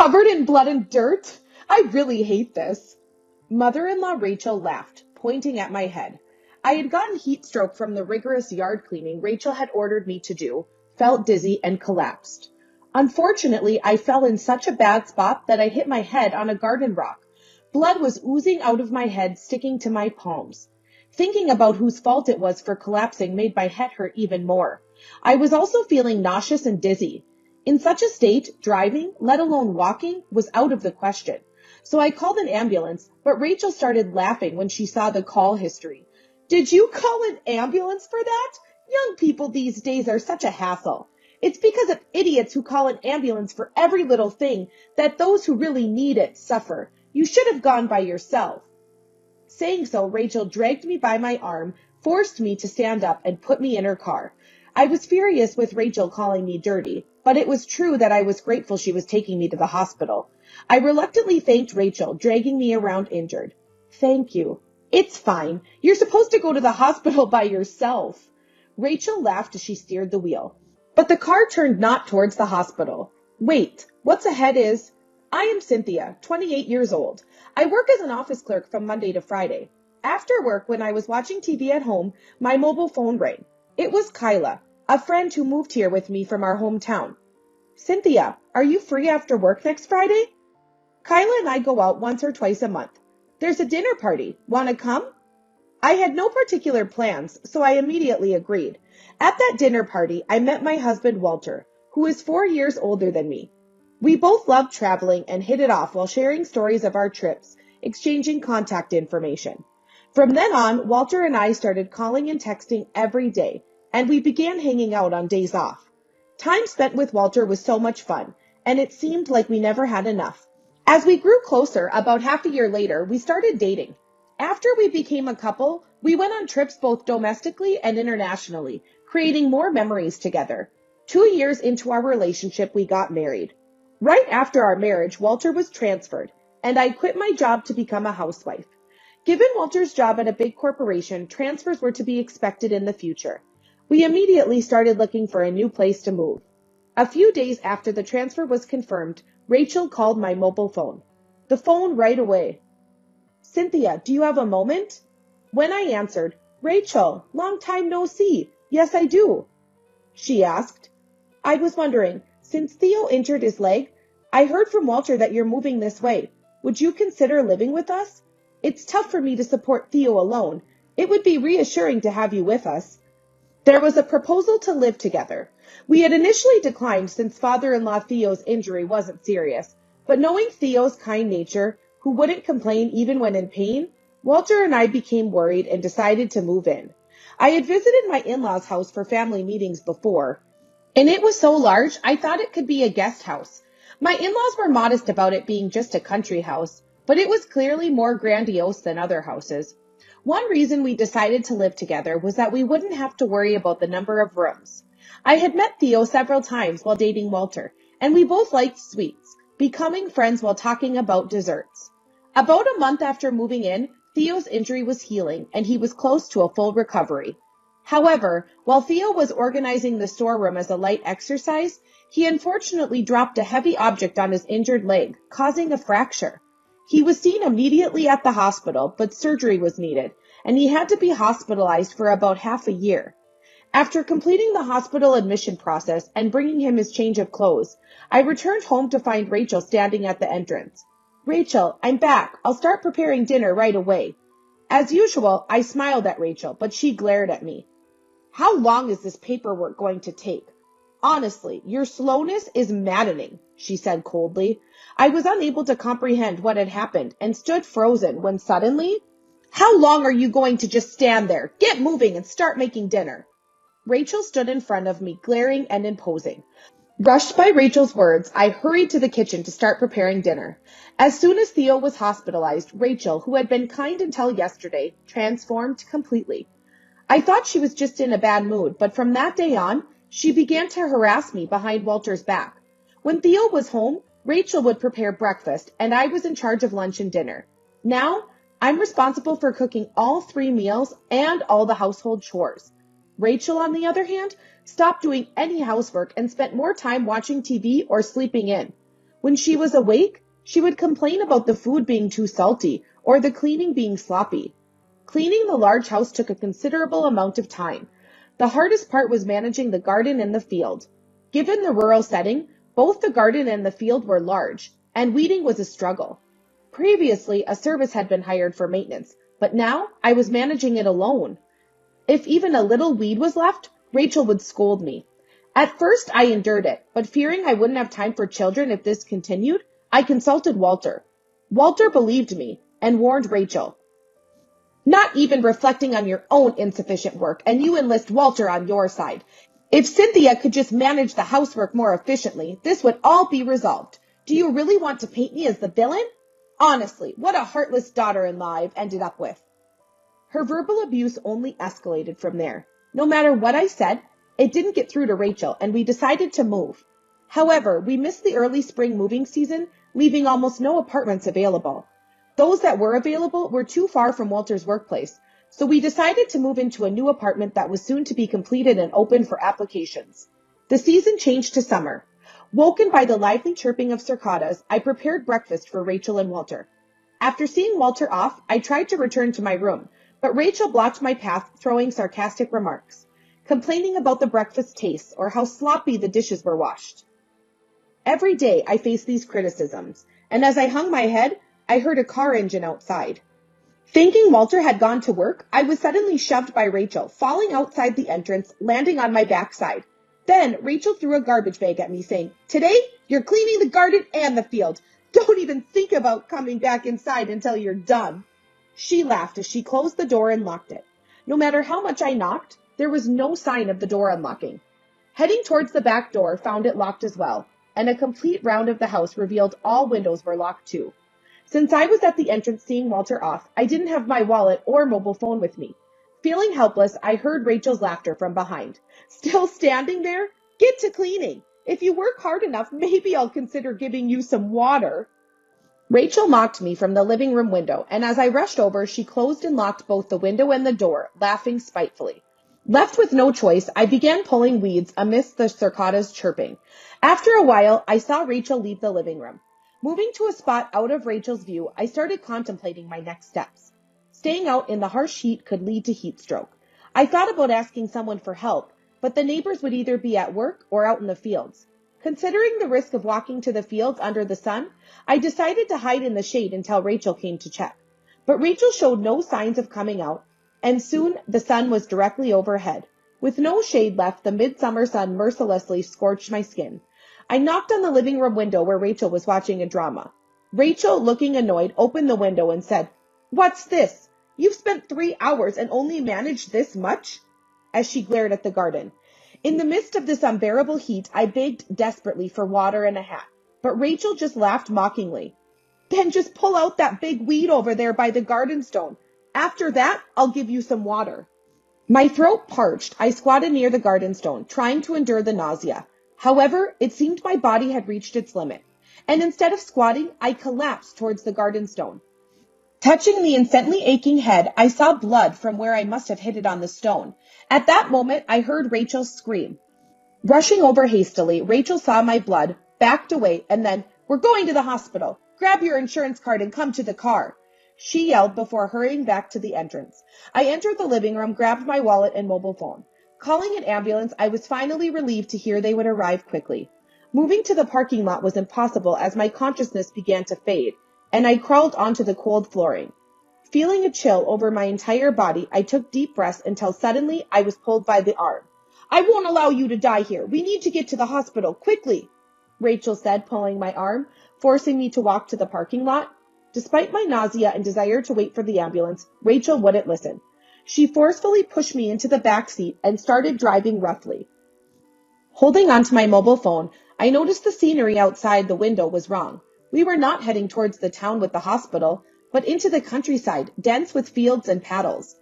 covered in blood and dirt. I really hate this. Mother-in-law Rachel laughed, pointing at my head. I had gotten heat stroke from the rigorous yard cleaning Rachel had ordered me to do, felt dizzy, and collapsed. Unfortunately, I fell in such a bad spot that I hit my head on a garden rock. Blood was oozing out of my head, sticking to my palms. Thinking about whose fault it was for collapsing made my head hurt even more. I was also feeling nauseous and dizzy. In such a state, driving, let alone walking, was out of the question. So I called an ambulance, but Rachel started laughing when she saw the call history. Did you call an ambulance for that? Young people these days are such a hassle. It's because of idiots who call an ambulance for every little thing that those who really need it suffer. You should have gone by yourself. Saying so, Rachel dragged me by my arm, forced me to stand up, and put me in her car. I was furious with Rachel calling me dirty, but it was true that I was grateful she was taking me to the hospital. I reluctantly thanked Rachel, dragging me around injured. Thank you. It's fine. You're supposed to go to the hospital by yourself. Rachel laughed as she steered the wheel. But the car turned not towards the hospital. Wait, what's ahead is... I am Cynthia, 28 years old. I work as an office clerk from Monday to Friday. After work, when I was watching TV at home, my mobile phone rang. It was Kyla, a friend who moved here with me from our hometown. Cynthia, are you free after work next Friday? Kyla and I go out once or twice a month. There's a dinner party. Want to come? I had no particular plans, so I immediately agreed. At that dinner party, I met my husband Walter, who is 4 years older than me. We both loved traveling and hit it off while sharing stories of our trips, exchanging contact information. From then on, Walter and I started calling and texting every day, and we began hanging out on days off. Time spent with Walter was so much fun, and it seemed like we never had enough. As we grew closer, about half a year later, we started dating. After we became a couple, we went on trips both domestically and internationally, creating more memories together. 2 years into our relationship, we got married. Right after our marriage, Walter was transferred, and I quit my job to become a housewife. Given Walter's job at a big corporation, transfers were to be expected in the future. We immediately started looking for a new place to move. A few days after the transfer was confirmed, Rachel called my mobile phone. The phone right away. Cynthia, do you have a moment? When I answered, Rachel, long time no see. Yes, I do. She asked. I was wondering, since Theo injured his leg, I heard from Walter that you're moving this way. Would you consider living with us? It's tough for me to support Theo alone. It would be reassuring to have you with us. There was a proposal to live together. We had initially declined since father-in-law Theo's injury wasn't serious, but knowing Theo's kind nature, who wouldn't complain even when in pain, Walter and I became worried and decided to move in. I had visited my in-laws' house for family meetings before, and it was so large I thought it could be a guest house. My in-laws were modest about it being just a country house, but it was clearly more grandiose than other houses. One reason we decided to live together was that we wouldn't have to worry about the number of rooms. I had met Theo several times while dating Walter, and we both liked sweets, becoming friends while talking about desserts. About a month after moving in, Theo's injury was healing, and he was close to a full recovery. However, while Theo was organizing the storeroom as a light exercise, he unfortunately dropped a heavy object on his injured leg, causing a fracture. He was seen immediately at the hospital, but surgery was needed, and he had to be hospitalized for about half a year. After completing the hospital admission process and bringing him his change of clothes, I returned home to find Rachel standing at the entrance. Rachel, I'm back. I'll start preparing dinner right away. As usual, I smiled at Rachel, but she glared at me. How long is this paperwork going to take? Honestly, your slowness is maddening, she said coldly. I was unable to comprehend what had happened and stood frozen when suddenly, How long are you going to just stand there? Get moving and start making dinner. Rachel stood in front of me, glaring and imposing. Rushed by Rachel's words, I hurried to the kitchen to start preparing dinner. As soon as Theo was hospitalized, Rachel, who had been kind until yesterday, transformed completely. I thought she was just in a bad mood, but from that day on, she began to harass me behind Walter's back. When Theo was home, Rachel would prepare breakfast, and I was in charge of lunch and dinner. Now, I'm responsible for cooking all 3 meals and all the household chores. Rachel, on the other hand, stopped doing any housework and spent more time watching TV or sleeping in. When she was awake, she would complain about the food being too salty or the cleaning being sloppy. Cleaning the large house took a considerable amount of time. The hardest part was managing the garden and the field. Given the rural setting, both the garden and the field were large, and weeding was a struggle. Previously, a service had been hired for maintenance, but now I was managing it alone. If even a little weed was left, Rachel would scold me. At first, I endured it, but fearing I wouldn't have time for children if this continued, I consulted Walter. Walter believed me and warned Rachel. Not even reflecting on your own insufficient work, and you enlist Walter on your side. If Cynthia could just manage the housework more efficiently, this would all be resolved. Do you really want to paint me as the villain? Honestly, what a heartless daughter-in-law I've ended up with. Her verbal abuse only escalated from there. No matter what I said, it didn't get through to Rachel, and we decided to move. However, we missed the early spring moving season, leaving almost no apartments available. Those that were available were too far from Walter's workplace, so we decided to move into a new apartment that was soon to be completed and open for applications. The season changed to summer. Woken by the lively chirping of cicadas, I prepared breakfast for Rachel and Walter. After seeing Walter off, I tried to return to my room, but Rachel blocked my path, throwing sarcastic remarks, complaining about the breakfast taste or how sloppy the dishes were washed. Every day I faced these criticisms, and as I hung my head, I heard a car engine outside. Thinking Walter had gone to work, I was suddenly shoved by Rachel, falling outside the entrance, landing on my backside. Then Rachel threw a garbage bag at me, saying, "Today, you're cleaning the garden and the field. Don't even think about coming back inside until you're done." She laughed as she closed the door and locked it. No matter how much I knocked, there was no sign of the door unlocking. Heading towards the back door, found it locked as well, and a complete round of the house revealed all windows were locked too. Since I was at the entrance seeing Walter off, I didn't have my wallet or mobile phone with me. Feeling helpless, I heard Rachel's laughter from behind. "Still standing there? Get to cleaning. If you work hard enough, maybe I'll consider giving you some water." Rachel mocked me from the living room window, and as I rushed over, she closed and locked both the window and the door, laughing spitefully. Left with no choice, I began pulling weeds amidst the cicadas chirping. After a while, I saw Rachel leave the living room. Moving to a spot out of Rachel's view, I started contemplating my next steps. Staying out in the harsh heat could lead to heat stroke. I thought about asking someone for help, but the neighbors would either be at work or out in the fields. Considering the risk of walking to the fields under the sun, I decided to hide in the shade until Rachel came to check. But Rachel showed no signs of coming out, and soon the sun was directly overhead. With no shade left, the midsummer sun mercilessly scorched my skin. I knocked on the living room window where Rachel was watching a drama. Rachel, looking annoyed, opened the window and said, "What's this? You've spent 3 hours and only managed this much?" As she glared at the garden. In the midst of this unbearable heat, I begged desperately for water and a hat, but Rachel just laughed mockingly. "Then just pull out that big weed over there by the garden stone. After that, I'll give you some water." My throat parched. I squatted near the garden stone, trying to endure the nausea. However, it seemed my body had reached its limit, and instead of squatting, I collapsed towards the garden stone. Touching the instantly aching head, I saw blood from where I must have hit it on the stone. At that moment, I heard Rachel scream. Rushing over hastily, Rachel saw my blood, backed away, and then, "We're going to the hospital. Grab your insurance card and come to the car," she yelled before hurrying back to the entrance. I entered the living room, grabbed my wallet and mobile phone. Calling an ambulance, I was finally relieved to hear they would arrive quickly. Moving to the parking lot was impossible as my consciousness began to fade, and I crawled onto the cold flooring. Feeling a chill over my entire body, I took deep breaths until suddenly I was pulled by the arm. "I won't allow you to die here. We need to get to the hospital, quickly," Rachel said, pulling my arm, forcing me to walk to the parking lot. Despite my nausea and desire to wait for the ambulance, Rachel wouldn't listen. She forcefully pushed me into the back seat and started driving roughly. Holding onto my mobile phone, I noticed the scenery outside the window was wrong. We were not heading towards the town with the hospital, but into the countryside, dense with fields and paddles.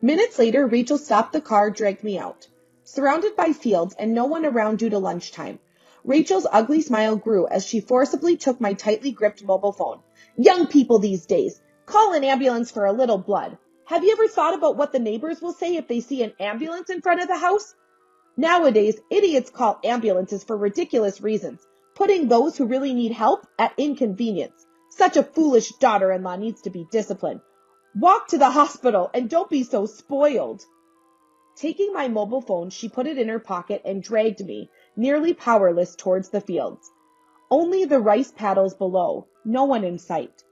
Minutes later, Rachel stopped the car, dragged me out. Surrounded by fields and no one around due to lunchtime, Rachel's ugly smile grew as she forcibly took my tightly gripped mobile phone. "Young people these days, call an ambulance for a little blood. Have you ever thought about what the neighbors will say if they see an ambulance in front of the house? Nowadays, idiots call ambulances for ridiculous reasons. putting those who really need help at inconvenience. Such a foolish daughter-in-law needs to be disciplined. Walk to the hospital and don't be so spoiled. Taking my mobile phone, she put it in her pocket and dragged me, nearly powerless, towards the fields. Only the rice paddles below, no one in sight.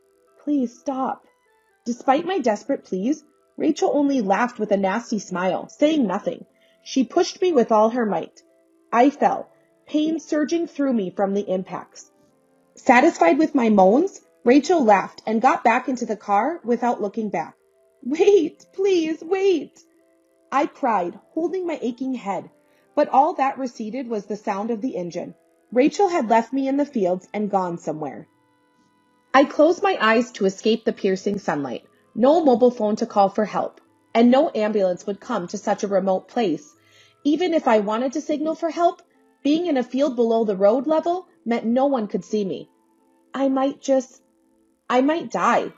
Please stop. Despite my desperate pleas, Rachel only laughed with a nasty smile, saying nothing. She pushed me with all her might. I fell, pain surging through me from the impacts. Satisfied with my moans, Rachel laughed and got back into the car without looking back. Wait, please, wait, I cried, holding my aching head. But all that receded was the sound of the engine. Rachel had left me in the fields and gone somewhere. I closed my eyes to escape the piercing sunlight. No mobile phone to call for help, and no ambulance would come to such a remote place. Even if I wanted to signal for help, being in a field below the road level meant no one could see me. I might die.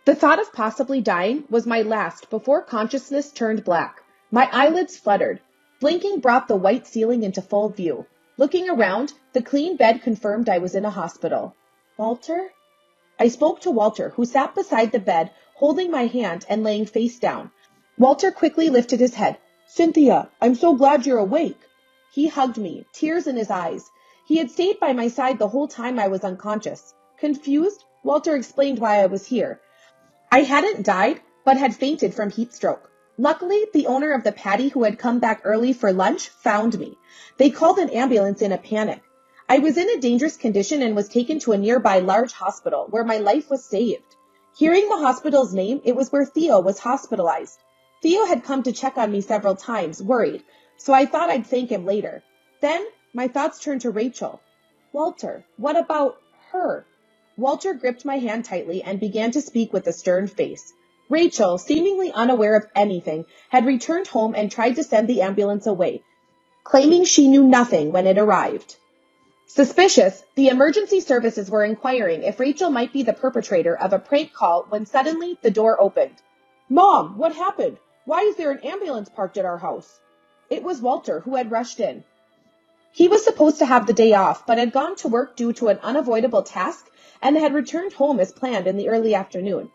The thought of possibly dying was my last before consciousness turned black. My eyelids fluttered. Blinking brought the white ceiling into full view. Looking around, the clean bed confirmed I was in a hospital. Walter? I spoke to Walter, who sat beside the bed, holding my hand and laying face down. Walter quickly lifted his head. Cynthia, I'm so glad you're awake. He hugged me, tears in his eyes. He had stayed by my side the whole time I was unconscious. Confused, Walter explained why I was here. I hadn't died, but had fainted from heat stroke. Luckily, the owner of the paddy who had come back early for lunch found me. They called an ambulance in a panic. I was in a dangerous condition and was taken to a nearby large hospital where my life was saved. Hearing the hospital's name, it was where Theo was hospitalized. Theo had come to check on me several times, worried, so I thought I'd thank him later. Then, my thoughts turned to Rachel. Walter, what about her? Walter gripped my hand tightly and began to speak with a stern face. Rachel, seemingly unaware of anything, had returned home and tried to send the ambulance away, claiming she knew nothing when it arrived. Suspicious, the emergency services were inquiring if Rachel might be the perpetrator of a prank call when suddenly the door opened. Mom, what happened? Why is there an ambulance parked at our house? It was Walter, who had rushed in. He was supposed to have the day off, but had gone to work due to an unavoidable task and had returned home as planned in the early afternoon.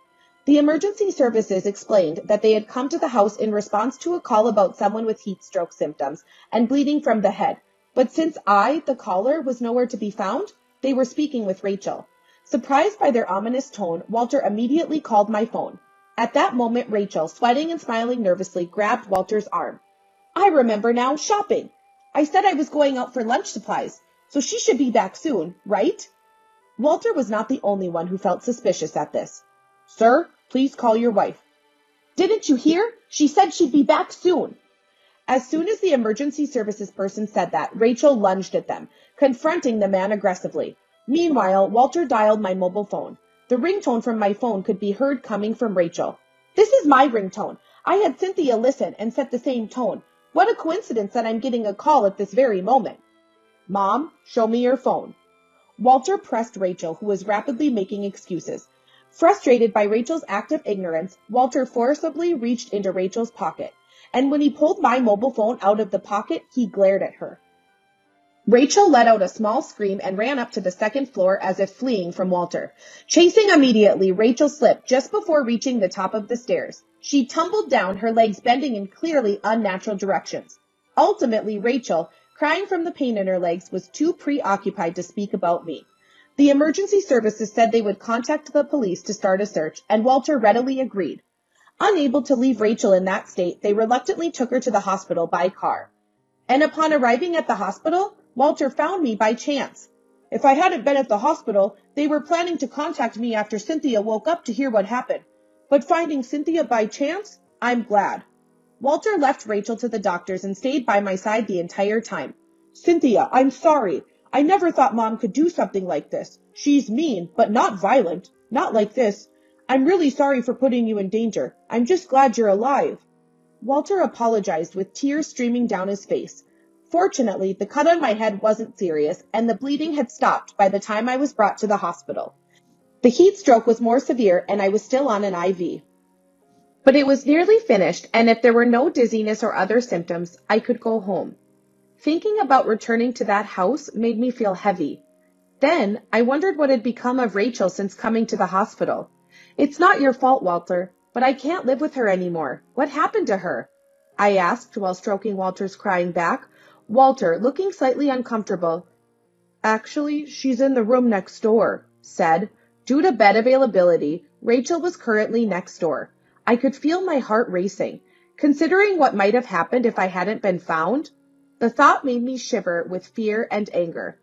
The emergency services explained that they had come to the house in response to a call about someone with heat stroke symptoms and bleeding from the head. But since I, the caller, was nowhere to be found, they were speaking with Rachel. Surprised by their ominous tone, Walter immediately called my phone. At that moment, Rachel, sweating and smiling nervously, grabbed Walter's arm. I remember now, shopping. I said I was going out for lunch supplies, so she should be back soon, right? Walter was not the only one who felt suspicious at this. Sir, please call your wife. Didn't you hear? She said she'd be back soon. As soon as the emergency services person said that, Rachel lunged at them, confronting the man aggressively. Meanwhile, Walter dialed my mobile phone. The ringtone from my phone could be heard coming from Rachel. This is my ringtone. I had Cynthia listen and set the same tone. What a coincidence that I'm getting a call at this very moment. Mom, show me your phone. Walter pressed Rachel, who was rapidly making excuses. Frustrated by Rachel's act of ignorance, Walter forcibly reached into Rachel's pocket, and when he pulled my mobile phone out of the pocket, he glared at her. Rachel let out a small scream and ran up to the second floor as if fleeing from Walter. Chasing immediately, Rachel slipped just before reaching the top of the stairs. She tumbled down, her legs bending in clearly unnatural directions. Ultimately, Rachel, crying from the pain in her legs, was too preoccupied to speak about me. The emergency services said they would contact the police to start a search, and Walter readily agreed. Unable to leave Rachel in that state, they reluctantly took her to the hospital by car. And upon arriving at the hospital, Walter found me by chance. If I hadn't been at the hospital, they were planning to contact me after Cynthia woke up to hear what happened. But finding Cynthia by chance, I'm glad. Walter left Rachel to the doctors and stayed by my side the entire time. Cynthia, I'm sorry. I never thought Mom could do something like this. She's mean, but not violent. Not like this. I'm really sorry for putting you in danger. I'm just glad you're alive. Walter apologized with tears streaming down his face. Fortunately, the cut on my head wasn't serious, and the bleeding had stopped by the time I was brought to the hospital. The heat stroke was more severe, and I was still on an IV. But it was nearly finished, and if there were no dizziness or other symptoms, I could go home. Thinking about returning to that house made me feel heavy. Then I wondered what had become of Rachel since coming to the hospital. It's not your fault, Walter, but I can't live with her anymore. What happened to her? I asked while stroking Walter's crying back. Walter, looking slightly uncomfortable, actually, she's in the room next door, said. Due to bed availability, Rachel was currently next door. I could feel my heart racing. Considering what might have happened if I hadn't been found, the thought made me shiver with fear and anger.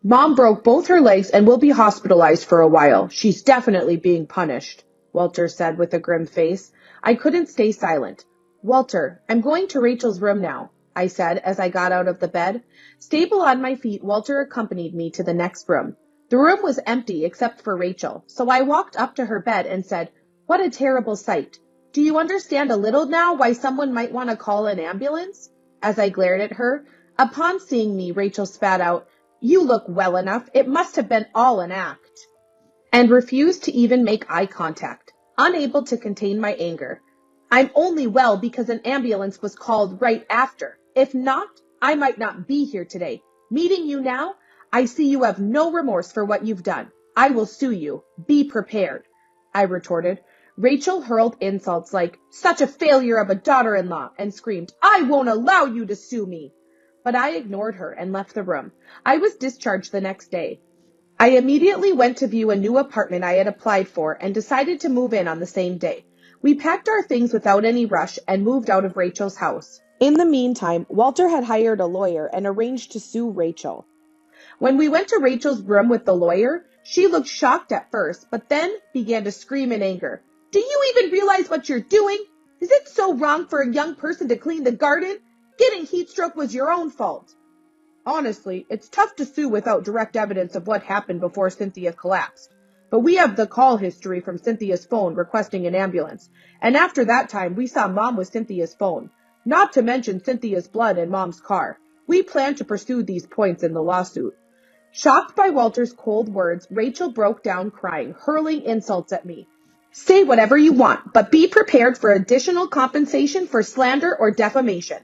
Mom broke both her legs and will be hospitalized for a while. She's definitely being punished, Walter said with a grim face. I couldn't stay silent. Walter, I'm going to Rachel's room now, I said as I got out of the bed. Stable on my feet, Walter accompanied me to the next room. The room was empty except for Rachel, so I walked up to her bed and said, What a terrible sight. Do you understand a little now why someone might want to call an ambulance? As I glared at her, upon seeing me, Rachel spat out, You look well enough. It must have been all an act. And refused to even make eye contact, unable to contain my anger. I'm only well because an ambulance was called right after. If not, I might not be here today. Meeting you now, I see you have no remorse for what you've done. I will sue you. Be prepared, I retorted. Rachel hurled insults like, such a failure of a daughter-in-law, and screamed, I won't allow you to sue me. But I ignored her and left the room. I was discharged the next day. I immediately went to view a new apartment I had applied for and decided to move in on the same day. We packed our things without any rush and moved out of Rachel's house. In the meantime, Walter had hired a lawyer and arranged to sue Rachel. When we went to Rachel's room with the lawyer, she looked shocked at first, but then began to scream in anger. Do you even realize what you're doing? Is it so wrong for a young person to clean the garden? Getting heat stroke was your own fault. Honestly, it's tough to sue without direct evidence of what happened before Cynthia collapsed. But we have the call history from Cynthia's phone requesting an ambulance, and after that time we saw Mom with Cynthia's phone, not to mention Cynthia's blood in Mom's car. We plan to pursue these points in the lawsuit. Shocked by Walter's cold words, Rachel broke down crying, hurling insults at me. Say whatever you want, but be prepared for additional compensation for slander or defamation.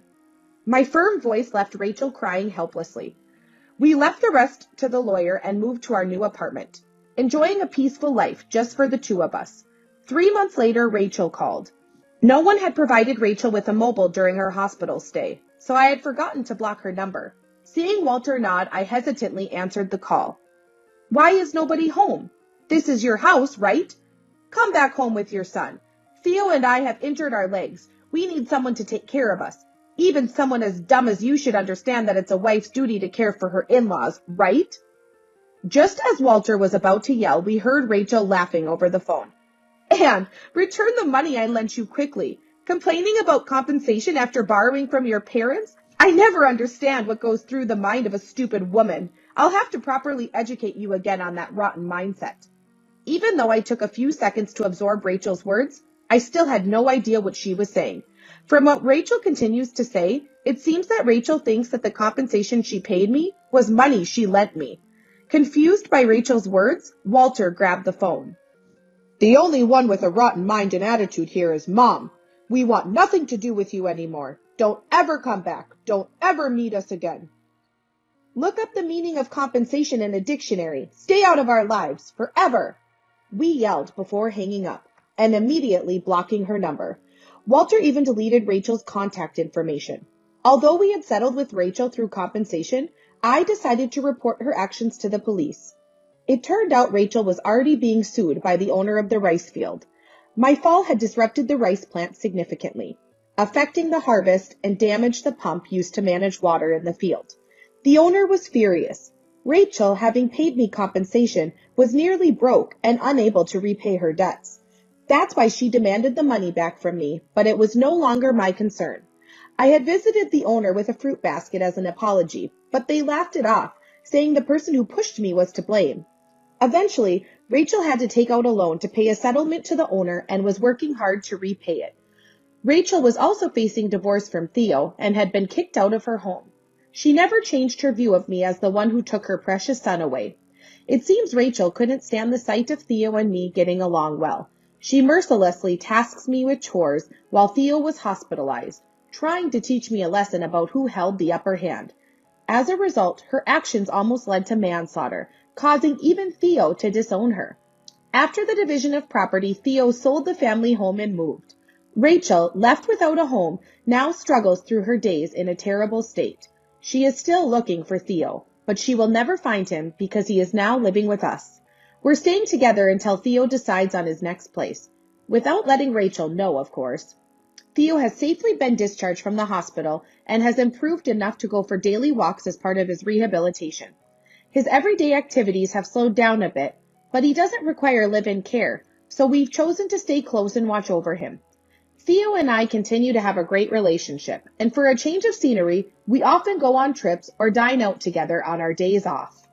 My firm voice left Rachel crying helplessly. We left the rest to the lawyer and moved to our new apartment, enjoying a peaceful life just for the two of us. 3 months later, Rachel called. No one had provided Rachel with a mobile during her hospital stay, so I had forgotten to block her number. Seeing Walter nod, I hesitantly answered the call. Why is nobody home? This is your house, right? Come back home with your son. Theo and I have injured our legs. We need someone to take care of us. Even someone as dumb as you should understand that it's a wife's duty to care for her in-laws, right? Just as Walter was about to yell, we heard Rachel laughing over the phone. Anne, return the money I lent you quickly. Complaining about compensation after borrowing from your parents? I never understand what goes through the mind of a stupid woman. I'll have to properly educate you again on that rotten mindset. Even though I took a few seconds to absorb Rachel's words, I still had no idea what she was saying. From what Rachel continues to say, it seems that Rachel thinks that the compensation she paid me was money she lent me. Confused by Rachel's words, Walter grabbed the phone. The only one with a rotten mind and attitude here is Mom. We want nothing to do with you anymore. Don't ever come back. Don't ever meet us again. Look up the meaning of compensation in a dictionary. Stay out of our lives forever. We yelled before hanging up and immediately blocking her number. Walter even deleted Rachel's contact information. Although we had settled with Rachel through compensation, I decided to report her actions to the police. It turned out Rachel was already being sued by the owner of the rice field. My fall had disrupted the rice plant significantly, affecting the harvest and damaged the pump used to manage water in the field. The owner was furious. Rachel, having paid me compensation, was nearly broke and unable to repay her debts. That's why she demanded the money back from me, but it was no longer my concern. I had visited the owner with a fruit basket as an apology, but they laughed it off, saying the person who pushed me was to blame. Eventually, Rachel had to take out a loan to pay a settlement to the owner and was working hard to repay it. Rachel was also facing divorce from Theo and had been kicked out of her home. She never changed her view of me as the one who took her precious son away. It seems Rachel couldn't stand the sight of Theo and me getting along well. She mercilessly tasks me with chores while Theo was hospitalized, trying to teach me a lesson about who held the upper hand. As a result, her actions almost led to manslaughter, causing even Theo to disown her. After the division of property, Theo sold the family home and moved. Rachel, left without a home, now struggles through her days in a terrible state. She is still looking for Theo, but she will never find him because he is now living with us. We're staying together until Theo decides on his next place, without letting Rachel know, of course. Theo has safely been discharged from the hospital and has improved enough to go for daily walks as part of his rehabilitation. His everyday activities have slowed down a bit, but he doesn't require live-in care, so we've chosen to stay close and watch over him. Theo and I continue to have a great relationship, and for a change of scenery, we often go on trips or dine out together on our days off.